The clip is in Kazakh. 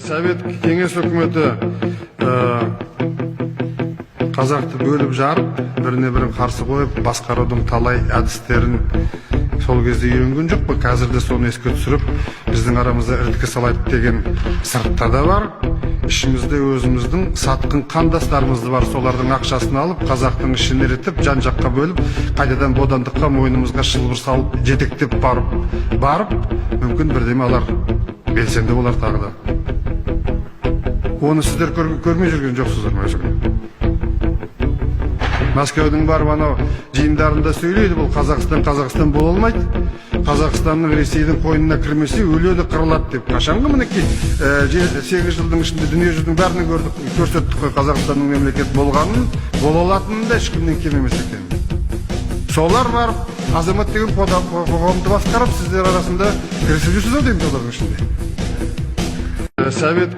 Совет кеңес өкіметі қазақты бөліп жарып, біріне бірін қарсы қойып, басқарудың талай әдістерін сол кезде үйренген жоқ па? Қазір де соны еске түсіріп, біздің арамызда іріткі салайды деген сыртта да бар. Ішімізде өзіміздің сатқын қандастарымызды бар, солардың ақшасын алып, қазақтың ішін еретіп, жан-жаққа бөліп, қайтадан бодандыққа мойнымызға шылбыр салып, жетектеп барып, мүмкін бірдеме алар, белсенді болар тағы да. Оны сіздер көрмей жүрген жоқсыздар ма өзіңе? Мәскеудің барып анау жиындарында сөйлейді, бұл Қазақстан бола алмайды. Қазақстанның Ресейдің қойнына кірмесе өледі, қырылады деп. Қашанғы мінекей 8 жылдың ішінде дүние жүзінің бәрін көрдік, көрсеттік қой Қазақстанның мемлекет болғанын, бола алатынын да ешкімнен кем емес екенін. Солар барып, азамат деген қоғамды басқарып, сіздер арасында кірісіп жүрсіздер деймін олардың ішінде. Совет